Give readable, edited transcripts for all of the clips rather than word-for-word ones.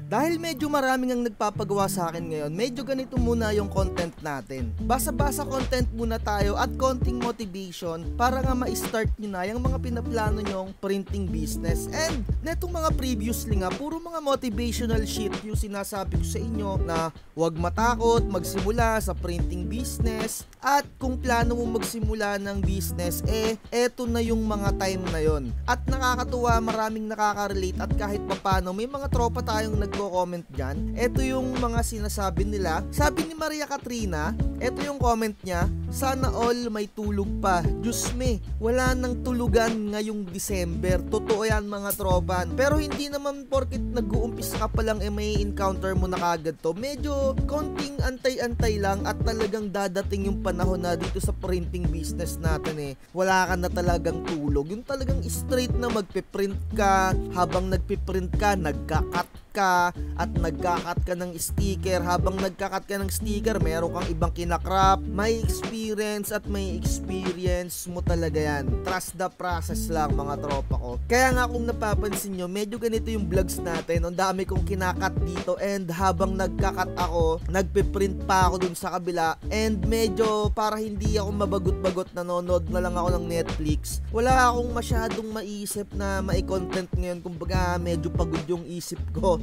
Dahil medyo maraming ang nagpapagawa sa akin ngayon, medyo ganito muna yung content natin. Basa-basa content muna tayo at konting motivation para nga ma-start nyo na yung mga pinaplano nyong printing business. And netong mga previously nga, puro mga motivational shit yung sinasabi ko sa inyo na huwag matakot magsimula sa printing business. At kung plano mo magsimula ng business, eto na yung mga time na yon. At nakakatuwa, maraming nakaka-relate at kahit papano may mga tropa tayong nagko-comment dyan. Ito yung mga sinasabi nila. Sabi ni Maria Katrina, ito yung comment niya, sana all may tulog pa. Diyos me, wala nang tulugan ngayong December. Totoo yan mga tropan. Pero hindi naman porkit nag-uumpisa ka pa lang may encounter mo na kagad to. Medyo konting antay-antay lang at talagang dadating yung panahon na dito sa printing business natin wala ka na talagang tulog. Yung talagang straight na magpiprint ka, habang nagpiprint ka, nagka-cut ka at nagka-cut ka ng sticker. Habang nagka-cut ka ng sticker, meron kang ibang kinakrap. May experience at may experience mo talaga yan. Trust the process lang mga tropa ko. Kaya nga kung napapansin nyo, medyo ganito yung vlogs natin. Ang dami kong kinakat dito and habang nagka-cut ako, nagpiprint pa ako dun sa kabila and medyo para hindi ako mabagot-bagot, nanonood na lang ako ng Netflix. Wala akong masyadong maisip na mai-content ngayon. Kumbaga medyo pagod yung isip ko.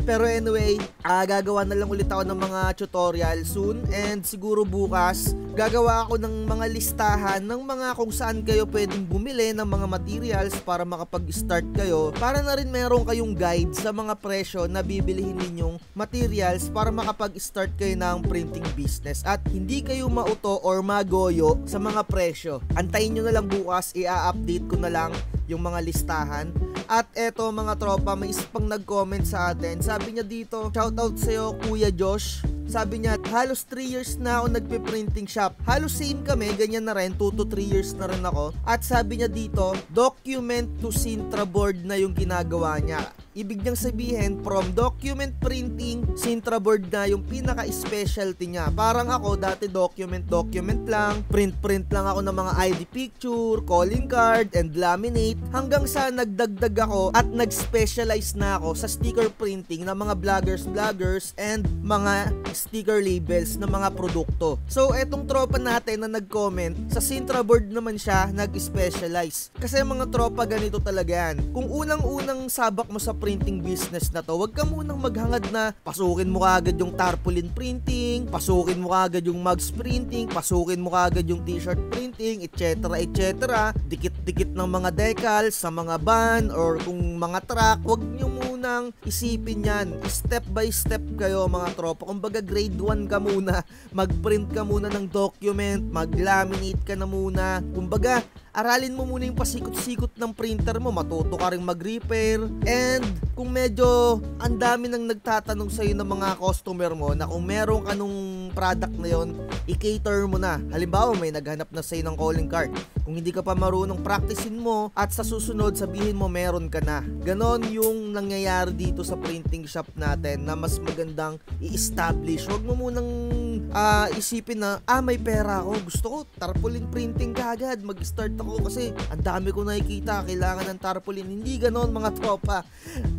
Pero anyway, gagawa na lang ulit ako ng mga tutorial soon and siguro bukas gagawa ako ng mga listahan ng mga kung saan kayo pwedeng bumili ng mga materials para makapag-start kayo, para na rin meron kayong guide sa mga presyo na bibilihin ninyong materials para makapag-start kayo ng printing business at hindi kayo mauto or magoyo sa mga presyo. Antayin nyo na lang bukas, i-update ko na lang yung mga listahan. At eto mga tropa, may isa pang nag-comment sa atin. Sabi niya dito, shoutout sa'yo Kuya Josh. Sabi niya, halos 3 years na ako nagpe-printing shop. Halos same kami, ganyan na rin, 2 to 3 years na rin ako. At sabi niya dito, document to Sintra board na yung ginagawa niya. Ibig niyang sabihin, from document printing, Sintra board na yung pinaka-specialty niya. Parang ako, dati document lang, print lang ako ng mga ID picture, calling card, and laminate. Hanggang sa nagdagdag ako at nag-specialize na ako sa sticker printing ng mga vloggers, and mga sticker labels ng mga produkto. So, etong tropa natin na nag-comment, sa Sintra board naman siya nag-specialize. Kasi mga tropa, ganito talaga yan. Kung unang-unang sabak mo sa printing business na to, wag ka munang maghangad na pasukin mo kagad yung tarpaulin printing, pasukin mo kagad yung mugs printing, pasukin mo kagad yung t-shirt printing, etc. Dikit-dikit ng mga decals sa mga van or kung mga truck. Wag nyo munang isipin yan. Step by step kayo mga tropa. Kumbaga grade 1 ka muna, mag-print ka muna ng document, mag-laminate ka na muna. Kumbaga, aralin mo muna yung pasikot-sikot ng printer mo, matuto ka rin mag-repair. And kung medyo ang dami nang nagtatanong sa'yo ng mga customer mo na kung meron ka nung product na yon, i-cater mo na. Halimbawa, may naghanap na sa'yo ng calling card. Kung hindi ka pa marunong, practicein mo at sa susunod sabihin mo meron ka na. Ganon yung nangyayari dito sa printing shop natin na mas magandang i-establish. Huwag mo munang isipin na, may pera ako, gusto ko tarpaulin printing kagad, mag-start ako kasi ang dami ko nakikita, kailangan ng tarpaulin. Hindi ganon mga tropa.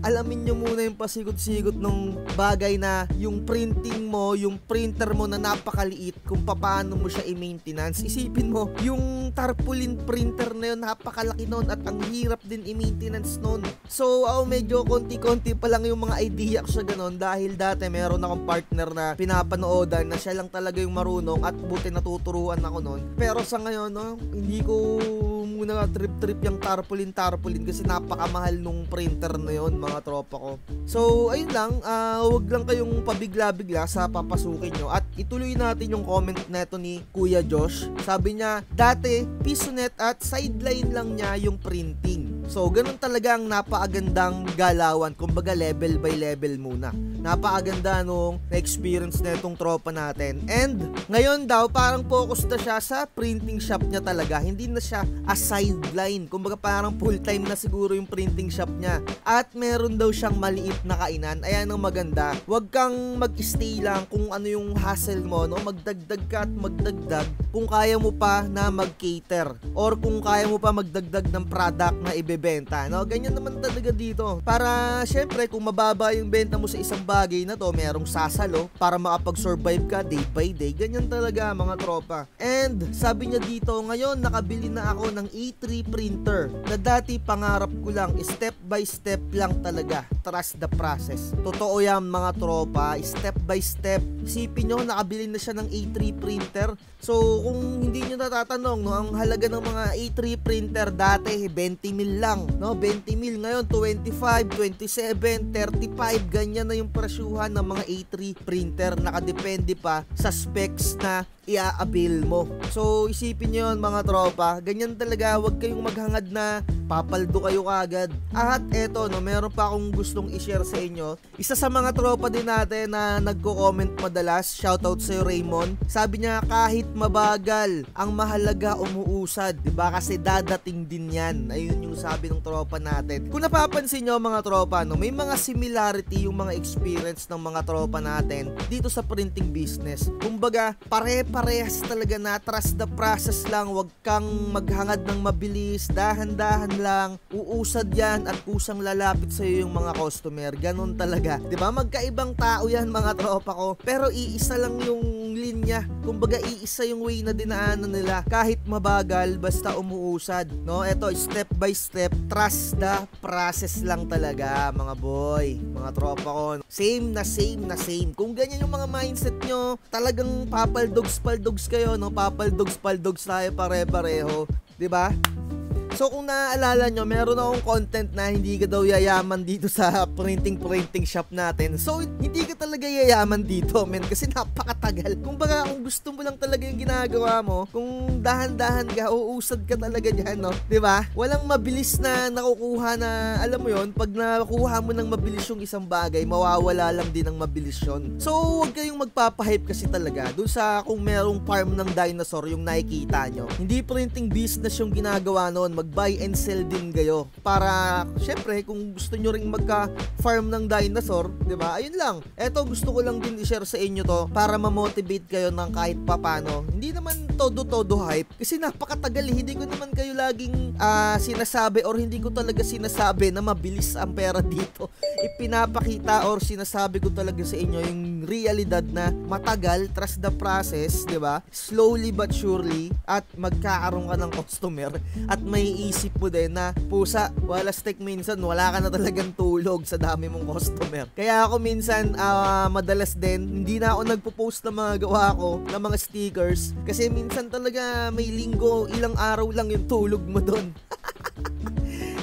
Alamin nyo muna yung pasikot-sikot ng bagay na yung printing mo, yung printer mo na napakaliit, kung paano mo siya i-maintenance. Isipin mo, yung tarpaulin printer na yun, napakalaki nun at ang hirap din i-maintenance nun. So, medyo konti-konti pa lang yung mga idea ko sa ganon dahil dati meron akong partner na pinapanoodan na siya lang talaga yung marunong at buti natuturuan ako nun. Pero sa ngayon, hindi ko muna trip yung tarpaulin kasi napakamahal nung printer na yon mga tropa ko. So ayun lang, wag lang kayong pabigla-bigla sa papasukin nyo at ituloy natin yung comment neto ni Kuya Josh. Sabi niya, dati pisonet at sideline lang niya yung printing. So ganun talaga ang napakagandang galawan, kumbaga level by level muna. Napakaganda nung na-experience na itong tropa natin. And ngayon daw parang focus na siya sa printing shop niya talaga. Hindi na siya a sideline. Kumbaga parang full time na siguro yung printing shop niya. At meron daw siyang maliit na kainan. Ayan ang maganda. Huwag kang mag-stay lang kung ano yung hassle mo, no? Magdagdag ka at magdagdag kung kaya mo pa na mag-cater or kung kaya mo pa magdagdag ng product na bumebenta, no? Ganyan naman talaga dito. Para syempre kung mababa yung benta mo sa isang bagay na to, merong sasalo para makapag-survive ka day by day. Ganyan talaga mga tropa. And sabi niya dito, ngayon nakabili na ako ng A3 printer na dati pangarap ko lang, step by step lang talaga. Trust the process. Totoo yan mga tropa, step by step. Isipin nyo, nakabili na siya ng A3 printer. So kung hindi nyo natatanong, no, ang halaga ng mga A3 printer dati 20 mil lang, no? 20 mil ngayon 25, 27, 35, ganyan na yung presyuhan ng mga A3 printer. Nakadepende pa sa specs na i-avail mo. So isipin nyo yun mga tropa, ganyan talaga, wag kayong maghangad na papaldo kayo kagad. At eto, no, meron pa akong gustong i-share sa inyo. Isa sa mga tropa din natin na nagko-comment madalas, shoutout sa'yo Raymond, sabi niya kahit mabagal, ang mahalaga umuusad, diba? Kasi dadating din yan. Ayun yung sabi ng tropa natin. Kung napapansin nyo mga tropa, no, may mga similarity yung mga experience ng mga tropa natin dito sa printing business. Kumbaga, pare-parehas talaga na trust the process lang, wag kang maghangad ng mabilis, dahan-dahan lang, uusad yan at kusang lalapit sa'yo yung mga customer. Ganon talaga, diba? Magkaibang tao yan mga tropa ko, pero iisa lang yung linya. Kumbaga iisa yung way na dinaanan nila. Kahit mabagal, basta umuusad, no? Eto, step by step, trust the process lang talaga mga boy, mga tropa ko. Same na same na same. Kung ganyan yung mga mindset nyo, talagang papaldogs-paldogs kayo, no? Papaldogs-paldogs tayo pare-pareho, diba? So kung naaalala nyo, meron akong content na hindi ka daw yayaman dito sa printing shop natin. So hindi ka talaga yayaman dito, men, kasi napakatagal. Kumbaga kung gusto mo lang talaga yung ginagawa mo, kung dahan-dahan ka, uusad ka talaga dyan, no? Diba? Walang mabilis na nakukuha na, alam mo yon, pag nakuha mo ng mabilis yung isang bagay, mawawala lang din ng mabilis yun. So huwag kayong magpapahype kasi talaga dun sa kung merong farm ng dinosaur yung nakikita nyo. Hindi printing business yung ginagawa noon, mag-buy and sell din kayo. Para, syempre, kung gusto nyo ring magka-farm ng dinosaur, diba? Ayun lang. Eto, gusto ko lang din i-share sa inyo to para ma-motivate kayo ng kahit papano. Hindi naman todo-todo hype kasi napakatagal. Hindi ko naman kayo laging sinasabi or hindi ko talaga sinasabi na mabilis ang pera dito. Ipinapakita or sinasabi ko talaga sa inyo yung realidad na matagal, trust the process, diba? Slowly but surely, at magkakaroon ka ng customer at may isip mo din na pusa, wala steak minsan, wala ka na talagang tulog sa dami mong customer. Kaya ako minsan, madalas din, hindi na ako nagpo-post ng mga gawa ko, ng mga stickers, kasi minsan talaga may linggo, ilang araw lang yung tulog mo doon.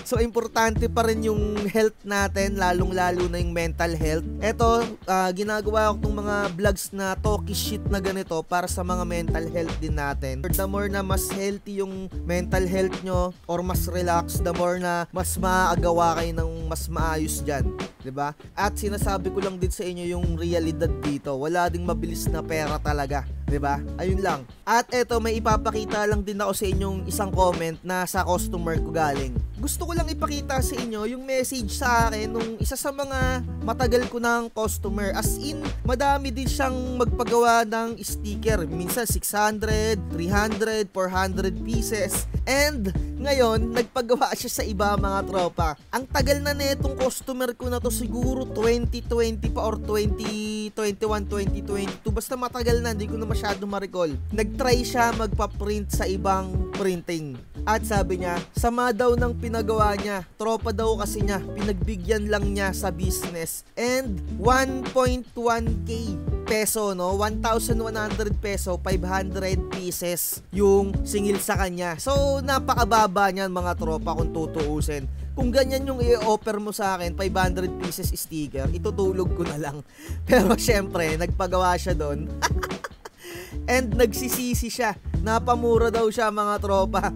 So, importante pa rin yung health natin, lalong-lalo na yung mental health. Eto, ginagawa ko itong mga vlogs na talky shit na ganito para sa mga mental health din natin. The more na mas healthy yung mental health nyo or mas relax, the more na mas maaagawa kayo ng mas maayos dyan. Diba? At sinasabi ko lang din sa inyo yung realidad dito. Wala ding mabilis na pera talaga. Diba? Ayun lang. At eto, may ipapakita lang din ako sa inyong isang comment na sa customer ko galing. Gusto ko lang ipakita sa inyo yung message sa akin nung isa sa mga matagal ko ng customer. As in, madami din siyang magpagawa ng sticker. Minsan 600, 300, 400 pieces. And ngayon, nagpagawa siya sa iba mga tropa. Ang tagal na netong customer ko na to, siguro 2020 pa or 2021, 2022. Basta matagal na, hindi ko na masyado ma-recall. Nag-try siya magpa-print sa ibang printing. At sabi niya, sama daw ng pinagawa niya. Tropa daw kasi niya. Pinagbigyan lang niya sa business. And 1.1k peso, no? 1,100 peso, 500 pieces yung singil sa kanya. So, napakababa niyan mga tropa kung tutuusin. Kung ganyan yung i-offer mo sa akin, 500 pieces sticker, itutulog ko na lang. Pero syempre, nagpagawa siya doon. And nagsisisi siya. Napamura daw siya mga tropa.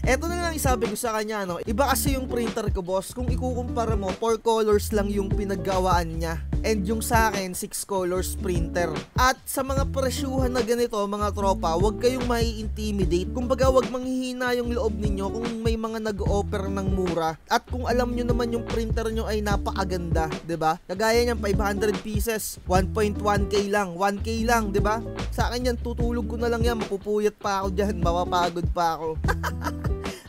Eto na lang isabi ko sa kanya, no? Iba kasi yung printer ko, boss. Kung ikukumpara mo, 4 colors lang yung pinaggawaan niya. And yung sa akin, 6 colors printer. At sa mga presyuhan na ganito, mga tropa, wag kayong mai-intimidate. Kumbaga, wag manghihina yung loob ninyo kung may mga nag-offer ng mura. At kung alam nyo naman yung printer nyo ay napakaganda, 'di ba? Kagaya niyan, 500 pieces, 1.1k lang, 1k lang, 'di ba? Sa akin yan, tutulog ko na lang yan, mapupuyat pa ako diyan, mapapagod pa ako.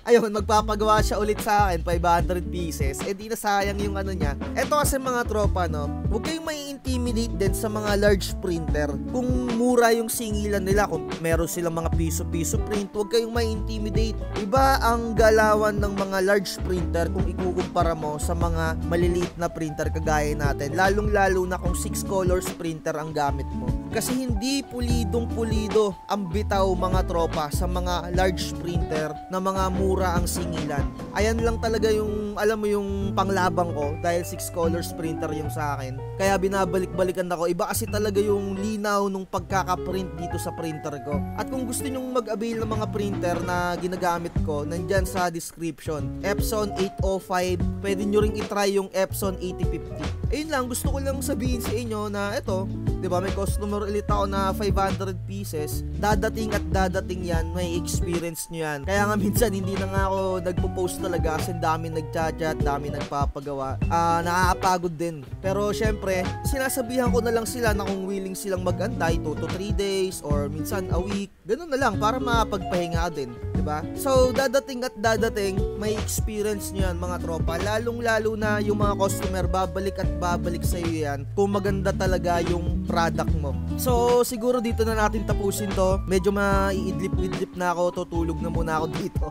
ayun, magpapagawa siya ulit sa akin, 500 pieces. Di na sayang yung ano niya. Eto kasi mga tropa, no, huwag kayong mai-intimidate din sa mga large printer. Kung mura yung singilan nila, kung meron silang mga piso-piso print, huwag kayong mai-intimidate. Iba ang galawan ng mga large printer kung ikukumpara mo sa mga maliliit na printer kagaya natin. Lalong-lalo na kung 6 colors printer ang gamit mo. Kasi hindi pulidong-pulido ang bitaw mga tropa sa mga large printer na mga mura ang singilan. Ayan lang talaga yung, alam mo yung panglabang ko dahil 6 colors printer yung sa akin. Kaya binabalik-balikan ako. Iba kasi talaga yung linaw nung pagkakaprint dito sa printer ko. At kung gusto nyong mag-avail ng mga printer na ginagamit ko, nandyan sa description. Epson 805, pwede nyo ring itry yung Epson 8050. Ayun lang, gusto ko lang sabihin sa inyo na ito, 'di ba, may customer ulit ako na 500 pieces. Dadating at dadating 'yan, may experience nyo 'yan. Kaya nga minsan hindi na nga ako nagpo-post talaga kasi dami nagchat-chat, dami nagpapagawa. Nakakapagod din. Pero syempre, sinasabihan ko na lang sila na kung willing silang mag-antay 2 to 3 days or minsan a week. Ganun na lang para makapagpahinga din, 'di ba? So dadating at dadating, may experience nyo 'yan mga tropa. Lalong-lalo na yung mga customer babalik at babalik sa iyo 'yan kung maganda talaga yung product mo. So siguro dito na natin tapusin to. Medyo maiidlip-idlip na ako, tutulog na muna ako dito.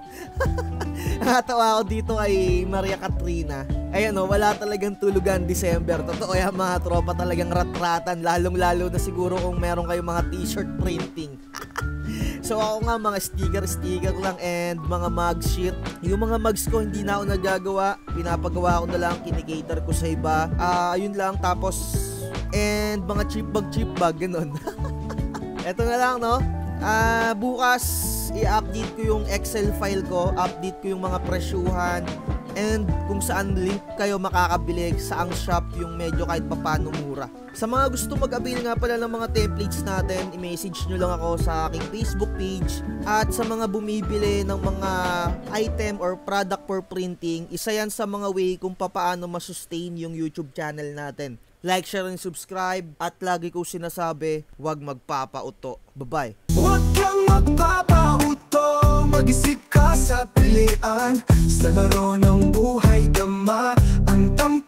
Nakatawa ako dito kay Maria Katrina. Ayan o, wala talagang tulugan December. Totoo yan mga tropa, talagang rat-ratan. Lalong-lalo na siguro kung meron kayong mga t-shirt printing. So ako nga, mga sticker lang and mga mug shit. Yung mga mugs ko hindi na ako nagagawa. Pinapagawa ko na lang, kinikater ko sa iba. Ayun lang, tapos and mga cheap bag, ganun. Eto na lang, no? Bukas i-update ko yung Excel file ko, update ko yung mga presyuhan and kung saan link kayo makakabili, saang shop yung medyo kahit papano mura. Sa mga gusto mag-avail nga pala ng mga templates natin, i-message nyo lang ako sa aking Facebook page. At sa mga bumibili ng mga item or product for printing, isa yan sa mga way kung paano masustain yung YouTube channel natin. Like, share, and subscribe. At lagi ko sinasabi, huwag magpapauto. Bye-bye. Huwag kang magpapauto, mag-isip ka sa pilian. Sa laro ng buhay, dama ang tampo.